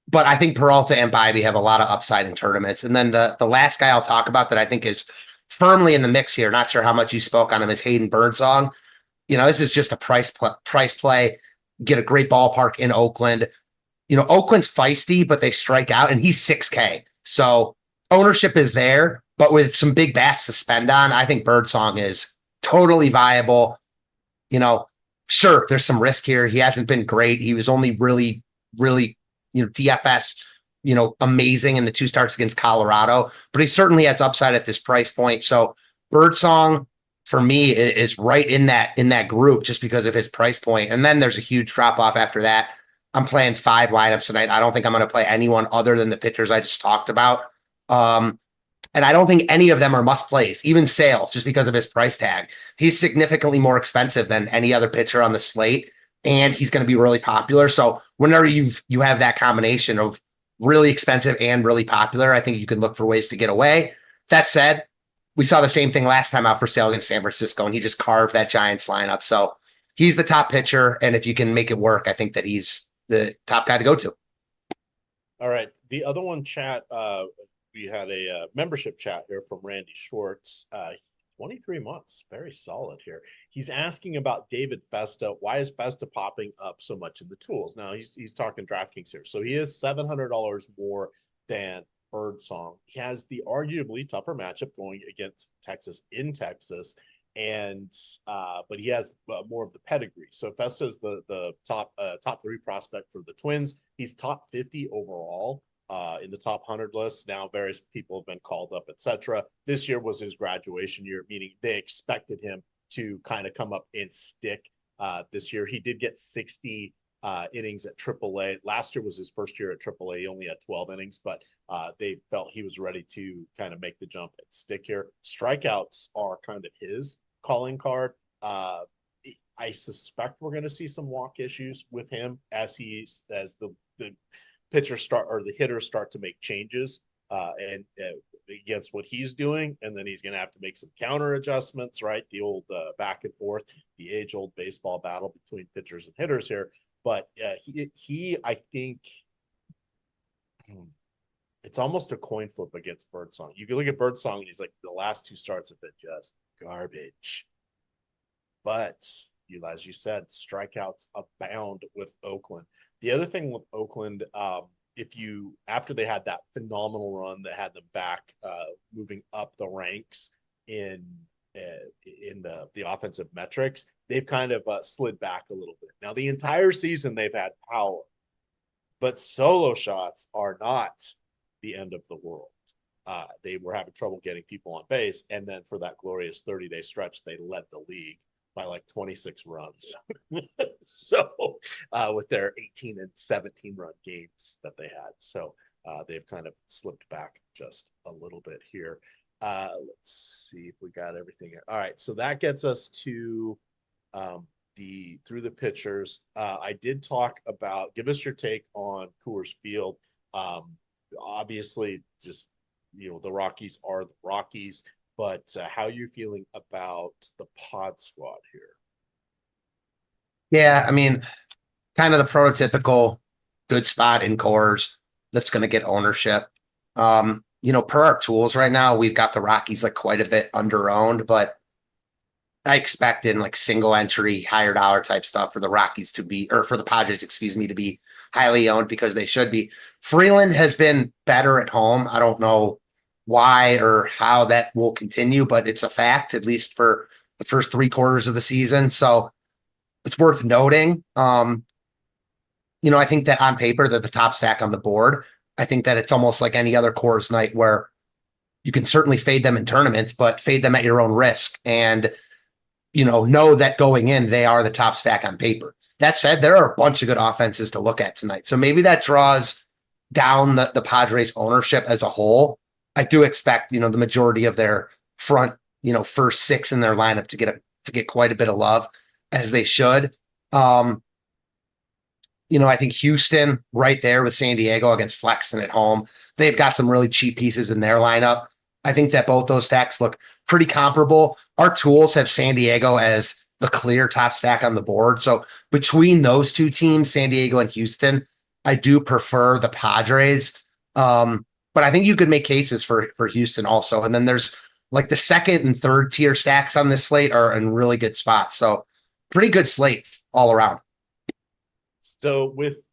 But I think Peralta and Bibee have a lot of upside in tournaments. And then the last guy I'll talk about that I think is firmly in the mix here, not sure how much you spoke on him, is Hayden Birdsong. This is just a price play. Get a great ballpark in Oakland. Oakland's feisty, but they strike out, and he's 6K. So ownership is there, but with some big bats to spend on, I think Birdsong is totally viable. Sure, there's some risk here. He hasn't been great. He was only really, really, DFS, amazing in the 2 starts against Colorado, but he certainly has upside at this price point. So Birdsong, for me, is right in that group just because of his price point. And then there's a huge drop off after that. I'm playing 5 lineups tonight. I don't think I'm going to play anyone other than the pitchers I just talked about. And I don't think any of them are must plays, even Sale, just because of his price tag. He's significantly more expensive than any other pitcher on the slate, and he's going to be really popular. So whenever you have that combination of really expensive and really popular, I think you can look for ways to get away. That said, we saw the same thing last time out for Sale against San Francisco, and he just carved that Giants lineup. So he's the top pitcher, and if you can make it work, I think that he's the top guy to go to. All right. The other one, chat, we had a membership chat here from Randy Schwartz. 23 months, very solid here. He's asking about David Festa. Why is Festa popping up so much in the tools? Now he's talking DraftKings here. So he is $700 more than Birdsong. He has the arguably tougher matchup going against Texas in Texas, and but he has more of the pedigree. So Festa is the top 3 prospect for the Twins. He's top 50 overall. In the top 100 list. Now, various people have been called up, etc. This year was his graduation year, meaning they expected him to kind of come up and stick this year. He did get 60 innings at AAA. Last year was his first year at AAA. He only had 12 innings, but they felt he was ready to kind of make the jump and stick here. Strikeouts are kind of his calling card. I suspect we're going to see some walk issues with him as the pitchers start, or the hitters start to make changes and against what he's doing, and then he's going to have to make some counter adjustments, right? The old back and forth, the age-old baseball battle between pitchers and hitters here. But he, I think, it's almost a coin flip against Birdsong. You can look at Birdsong, and he's like, the last 2 starts have been just garbage. But as you said, strikeouts abound with Oakland. The other thing with Oakland, after they had that phenomenal run that had them back moving up the ranks in in the offensive metrics, they've kind of slid back a little bit. Now, the entire season they've had power, but solo shots are not the end of the world. They were having trouble getting people on base, and then for that glorious 30-day stretch, they led the league by like 26 runs. So with their 18 and 17 run games that they had. So they've kind of slipped back just a little bit here. Let's see if we got everything here. All right, so that gets us to through the pitchers. I did talk about, give us your take on Coors Field. Obviously, just, the Rockies are the Rockies, but how are you feeling about the pod squad here? Yeah, I mean, kind of the prototypical good spot in Coors that's going to get ownership. Per our tools right now, we've got the Rockies like quite a bit under-owned, but I expect in like single entry, higher dollar type stuff for the Rockies to be, or for the Padres, to be highly owned, because they should be. Freeland has been better at home. I don't know why or how that will continue, but it's a fact, at least for the first 3 quarters of the season. So it's worth noting. I think that on paper, they're the top stack on the board. I think that it's almost like any other Coors night where you can certainly fade them in tournaments, but fade them at your own risk. And, know that going in, they are the top stack on paper. That said, there are a bunch of good offenses to look at tonight. So maybe that draws down the Padres ownership as a whole. I do expect, the majority of their front, first 6 in their lineup to get quite a bit of love, as they should. I think Houston right there with San Diego against Flexen at home. They've got some really cheap pieces in their lineup. I think that both those stacks look pretty comparable. Our tools have San Diego as the clear top stack on the board. So between those two teams, San Diego and Houston, I do prefer the Padres. But I think you could make cases for Houston also. And then there's like the second and third tier stacks on this slate are in really good spots. So pretty good slate all around. So with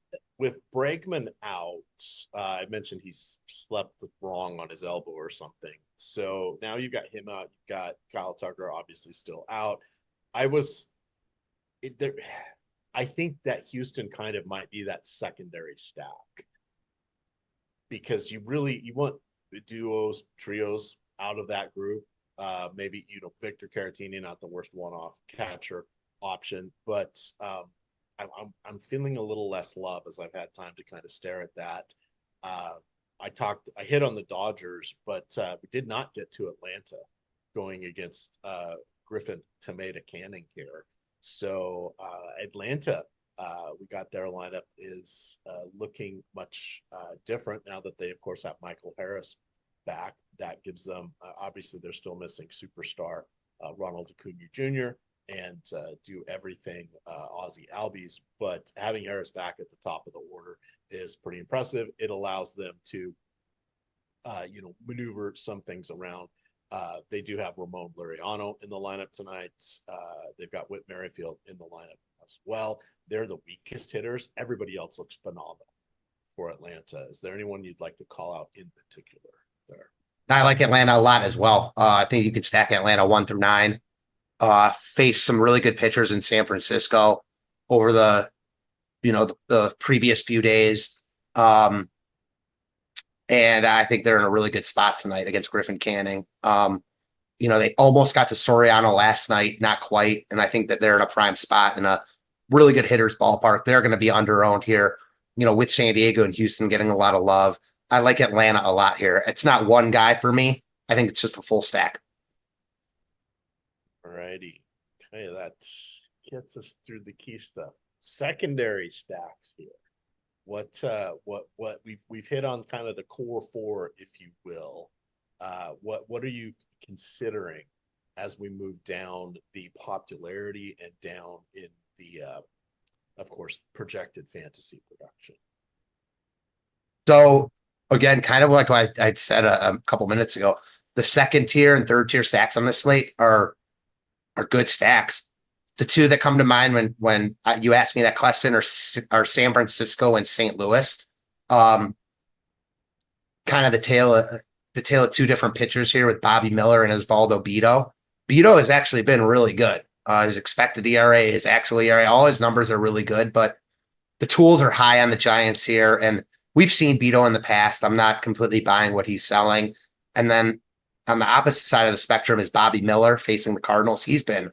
Bregman out, I mentioned he's slept wrong on his elbow or something. So now you've got him out. You've got Kyle Tucker obviously still out. I think that Houston kind of might be that secondary stack, because you want the duos, trios out of that group. Maybe, Victor Caratini, not the worst one-off catcher option, but I'm feeling a little less love as I've had time to kind of stare at that. I hit on the Dodgers, but we did not get to Atlanta going against Griffin Tomato Canning here. So Atlanta, we got their lineup is looking much different now that they, of course, have Michael Harris back. That gives them, obviously, they're still missing superstar Ronald Acuna Jr. and do everything Ozzie Albies, but having Harris back at the top of the order is pretty impressive. It allows them to, maneuver some things around. They do have Ramon Laureano in the lineup tonight. They've got Whit Merrifield in the lineup as well. They're the weakest hitters. Everybody else looks phenomenal for Atlanta. Is there anyone you'd like to call out in particular there? I like Atlanta a lot as well. I think you could stack Atlanta 1 through 9. Face some really good pitchers in San Francisco over the previous few days. And I think they're in a really good spot tonight against Griffin Canning. They almost got to Soriano last night, not quite. And I think that they're in a prime spot in a really good hitter's ballpark. They're going to be under-owned here, with San Diego and Houston getting a lot of love. I like Atlanta a lot here. It's not one guy for me. I think it's just a full stack. All righty. Okay, that gets us through the key stuff. Secondary stacks here. What we've hit on kind of the core 4, if you will. What are you considering as we move down the popularity and down in the of course projected fantasy production? So again, kind of like what I said a couple minutes ago, the second tier and third tier stacks on this slate are good stacks. The two that come to mind when you asked me that question are San Francisco and St. Louis. Kind of the tale of two different pitchers here with Bobby Miller and Osvaldo Bido. Beto has actually been really good. His expected ERA, his actual ERA, all his numbers are really good, but the tools are high on the Giants here. And we've seen Beto in the past. I'm not completely buying what he's selling. And then on the opposite side of the spectrum is Bobby Miller facing the Cardinals. He's been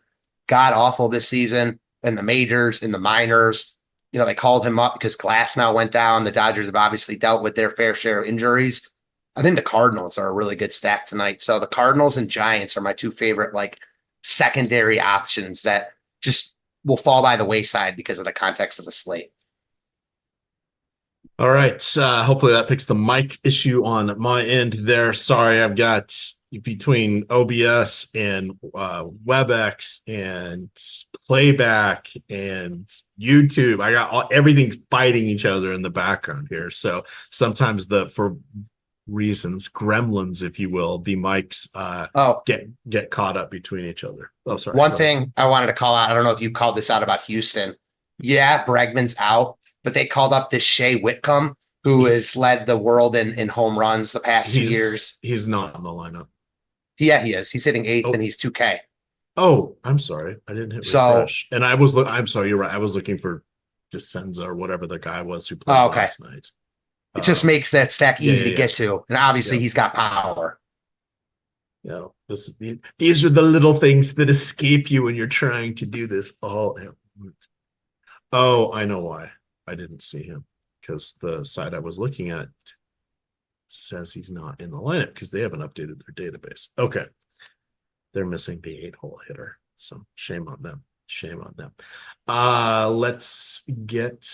god awful this season in the majors, in the minors. They called him up because Glass now went down. The Dodgers have obviously dealt with their fair share of injuries. I think the Cardinals are a really good stack tonight. So the Cardinals and Giants are my two favorite, secondary options that just will fall by the wayside because of the context of the slate. All right. Hopefully that fixed the mic issue on my end there. Sorry, I've got between OBS and WebEx and playback and YouTube. I got everything fighting each other in the background here. So sometimes for reasons, gremlins, if you will, the mics get caught up between each other. Oh, sorry. One thing I wanted to call out, I don't know if you called this out about Houston. Yeah, Bregman's out, but they called up this Shea Whitcomb, who has led the world in home runs the past 2 years. He's not in the lineup. Yeah, he is. He's hitting 8th and he's 2K. Oh, I'm sorry. I didn't hit refresh. And I'm sorry, you're right. I was looking for DeSenza or whatever the guy was who played last night. It just makes that stack easy to get to. And obviously he's got power. Yeah. These are the little things that escape you when you're trying to do this all at once. Oh, I know why I didn't see him, because the site I was looking at says he's not in the lineup because they haven't updated their database. Okay. They're missing the 8-hole hitter. So shame on them. Shame on them. Let's get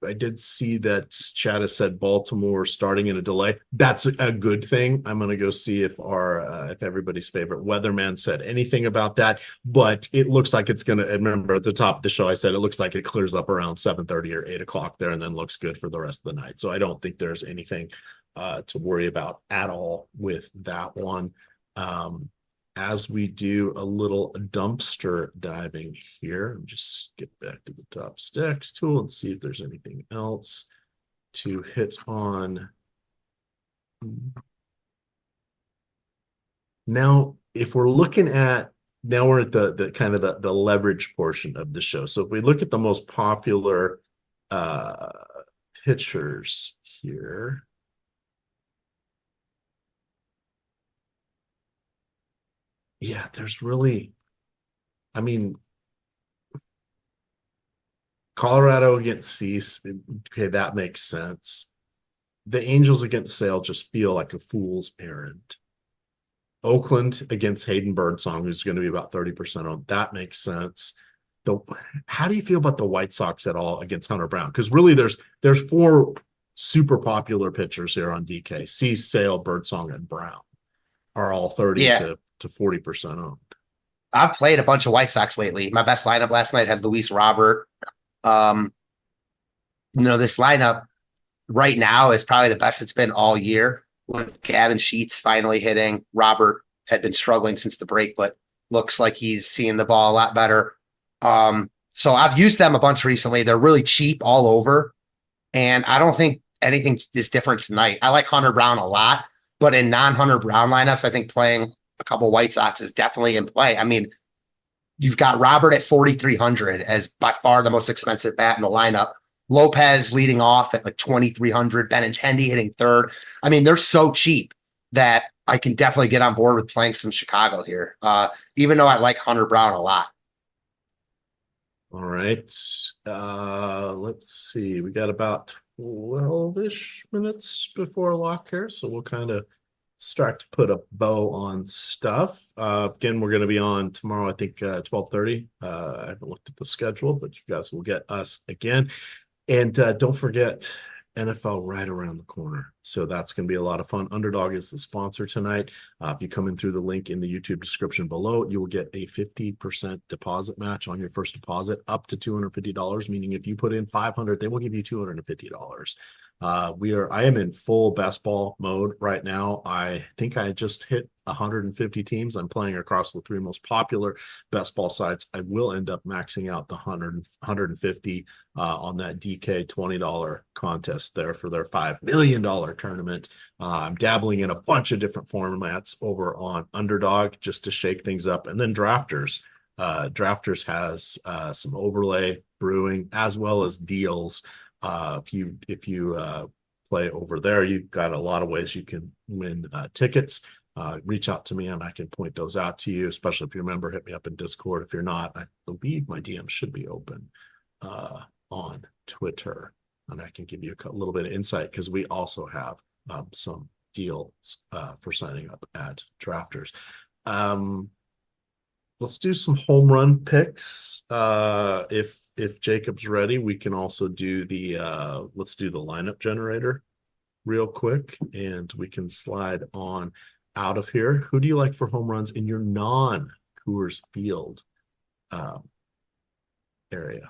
I did see that Chad has said Baltimore starting in a delay. That's a good thing. I'm going to go see if if everybody's favorite weatherman said anything about that. But it looks like it's going to. Remember at the top of the show, I said it looks like it clears up around 7:30 or 8 o'clock there, and then looks good for the rest of the night. So I don't think there's anything to worry about at all with that one. As we do a little dumpster diving here, just get back to the top stacks tool and see if there's anything else to hit on. Now, if we're looking at, now we're at the kind of the leverage portion of the show. So if we look at the most popular pitchers here, yeah, there's really, Colorado against Cease, okay, that makes sense. The Angels against Sale just feel like a fool's errand. Oakland against Hayden Birdsong, who's going to be about 30% on, that makes sense. How do you feel about the White Sox at all against Hunter Brown? Because really there's 4 super popular pitchers here on DK. Cease, Sale, Birdsong, and Brown are all 30 to 40% owned. I've played a bunch of White Sox lately. My best lineup last night had Luis Robert. This lineup right now is probably the best it's been all year, with Gavin Sheets finally hitting. Robert had been struggling since the break, but looks like he's seeing the ball a lot better. So I've used them a bunch recently. They're really cheap all over, and I don't think anything is different tonight. I like Hunter Brown a lot, but in non-Hunter Brown lineups, I think playing a couple White Sox is definitely in play. You've got Robert at 4,300 as by far the most expensive bat in the lineup. Lopez leading off at 2,300. Benintendi hitting third. They're so cheap that I can definitely get on board with playing some Chicago here, even though I like Hunter Brown a lot. All right. Let's see. We got about 12-ish minutes before lock here, so we'll kind of start to put a bow on stuff. Again, we're going to be on tomorrow, I think 12:30. I haven't looked at the schedule, but you guys will get us again. And don't forget, NFL right around the corner. So that's going to be a lot of fun. Underdog is the sponsor tonight. If you come in through the link in the YouTube description below, you will get a 50% deposit match on your first deposit up to $250, meaning if you put in $500, they will give you $250. I am in full best ball mode right now. I think I just hit 150 teams. I'm playing across the 3 most popular best ball sites. I will end up maxing out the 150 on that DK $20 contest there for their $5 million tournament. I'm dabbling in a bunch of different formats over on Underdog just to shake things up. And then Drafters. Drafters has some overlay brewing as well as deals. If you play over there, you've got a lot of ways you can win tickets. Reach out to me and I can point those out to you, especially if you're a member. Hit me up in Discord. If you're not, I believe my DM should be open on Twitter, and I can give you a little bit of insight because we also have some deals for signing up at Drafters. Let's do some home run picks. If Jacob's ready, we can also do let's do the lineup generator real quick, and we can slide on out of here. Who do you like for home runs in your non-Coors Field area?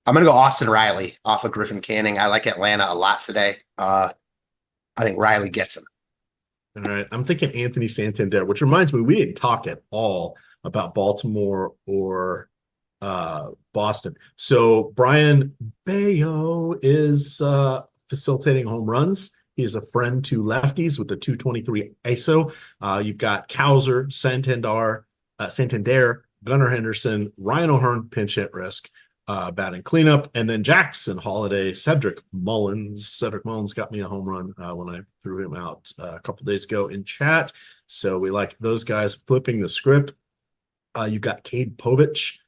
I'm going to go Austin Riley off of Griffin Canning. I like Atlanta a lot today. I think Riley gets him. All right. I'm thinking Anthony Santander, which reminds me, we didn't talk at all about Baltimore or Boston. So Brian Bayo is facilitating home runs. He is a friend to lefties with the 223 ISO. You've got Kowser, Santander, Gunnar Henderson, Ryan O'Hearn, pinch hit risk, batting cleanup, and then Jackson Holiday, Cedric Mullins. Cedric Mullins got me a home run when I threw him out a couple days ago in chat. So we like those guys. Flipping the script, you got Cade Povich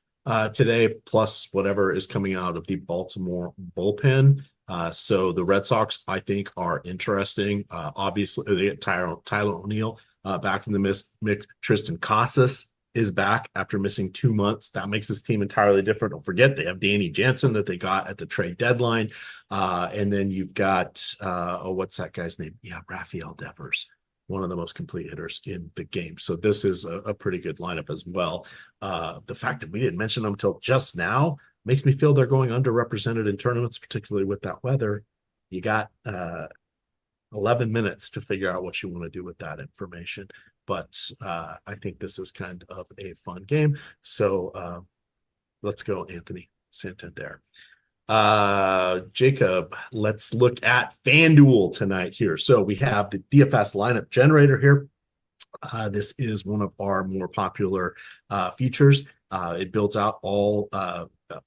today, plus whatever is coming out of the Baltimore bullpen. So the Red Sox, I think, are interesting. Obviously, they get Tyler O'Neill back in the mix. Tristan Casas is back after missing 2 months. That makes this team entirely different. Don't forget, they have Danny Jansen that they got at the trade deadline. And then you've got, what's that guy's name? Yeah, Rafael Devers, one of the most complete hitters in the game. So this is a pretty good lineup as well. The fact that we didn't mention them until just now makes me feel they're going underrepresented in tournaments, particularly with that weather. You got 11 minutes to figure out what you want to do with that information. But I think this is kind of a fun game. So let's go, Anthony Santander. Jacob, let's look at FanDuel tonight here. So we have the DFS lineup generator here. This is one of our more popular features. It builds out all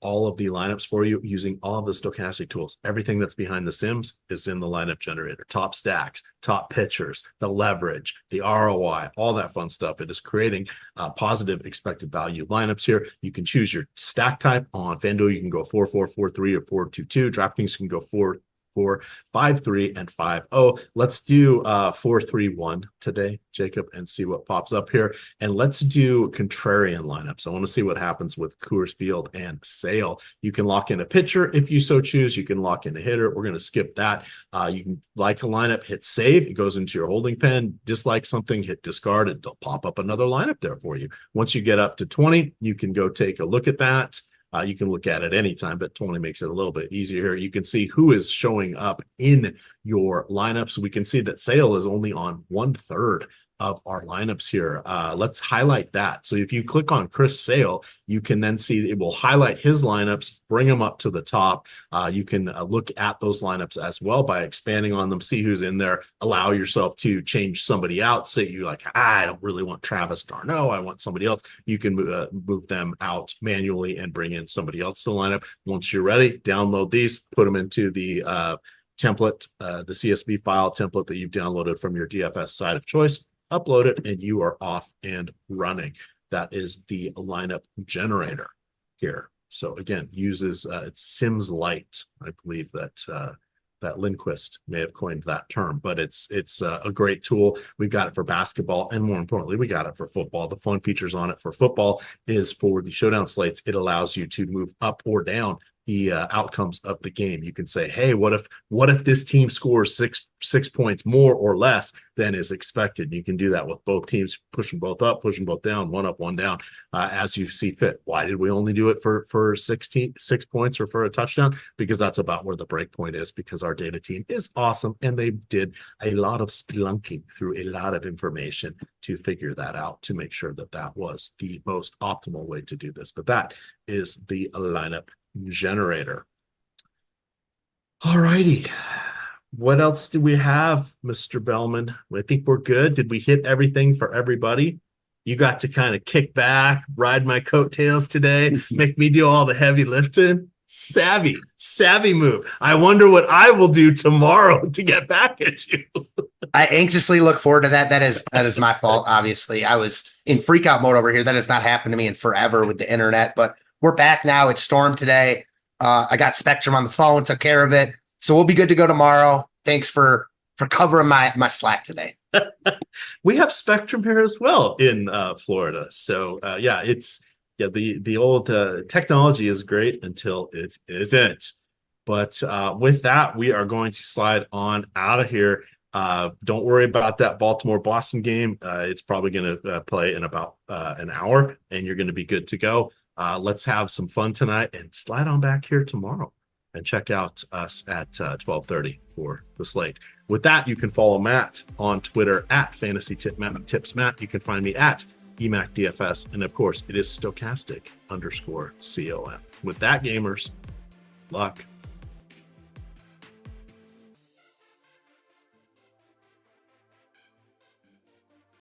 of the lineups for you using all of the stochastic tools. Everything that's behind the sims is in the lineup generator. Top stacks, top pitchers, the leverage, the ROI, all that fun stuff. It is creating positive expected value lineups here. You can choose your stack type on FanDuel. You can go 4-4, 4-3, or 4-2-2. DraftKings can go 4-4, 5-3, and 5-0. Let's do 4-3-1 today, Jacob, and see what pops up here. And let's do contrarian lineups. I want to see what happens with Coors Field and Sale. You can lock in a pitcher if you so choose. You can lock in a hitter. We're going to skip that. You can like a lineup, hit save. It goes into your holding pen. Dislike something, hit discard. It'll pop up another lineup there for you. Once you get up to 20, you can go take a look at that. You can look at it anytime, but 20 makes it a little bit easier here. You can see who is showing up in your lineup. So we can see that Sale is only on 1/3 of our lineups here. Let's highlight that. So if you click on Chris Sale, you can then see it will highlight his lineups, bring them up to the top. You can look at those lineups as well by expanding on them, see who's in there, allow yourself to change somebody out. Say you like, I don't really want Travis d'Arnaud, I want somebody else. You can move them out manually and bring in somebody else to the lineup. Once you're ready, download these, put them into the template, the CSV file template that you've downloaded from your DFS site of choice. Upload it, and you are off and running. That is the lineup generator here. So again, uses it's Sims Lite. I believe that that Lindquist may have coined that term, but it's a great tool. We've got it for basketball, and more importantly, we got it for football. The fun features on it for football is for the showdown slates. It allows you to move up or down the outcomes of the game. You can say, hey, what if this team scores six points more or less than is expected? You can do that with both teams, pushing both up, pushing both down, one up, one down, as you see fit. Why did we only do it for 6 points or for a touchdown? Because that's about where the break point is, because our data team is awesome and they did a lot of spelunking through a lot of information to figure that out, to make sure that that was the most optimal way to do this. But that is the lineup generator. All righty. What else do we have, Mr. Belman? I think we're good. Did we hit everything for everybody? You got to kind of kick back, ride my coattails today, make me do all the heavy lifting. Savvy move. I wonder what I will do tomorrow to get back at you. I anxiously look forward to that. That is my fault. Obviously, I was in freak out mode over here. That has not happened to me in forever with the internet, but we're back now. It stormed today. I got Spectrum on the phone, took care of it. So we'll be good to go tomorrow. Thanks for covering my slack today. We have Spectrum here as well in Florida. So the old technology is great until it isn't. But with that, we are going to slide on out of here. Don't worry about that Baltimore-Boston game. It's probably going to play in about an hour, and you're going to be good to go. Let's have some fun tonight and slide on back here tomorrow and check out us at 12:30 for the slate. With that, you can follow Matt on Twitter at FantasyTipsMatt. You can find me at EMac DFS. And of course, it is stochastic_COM. With that, gamers, luck.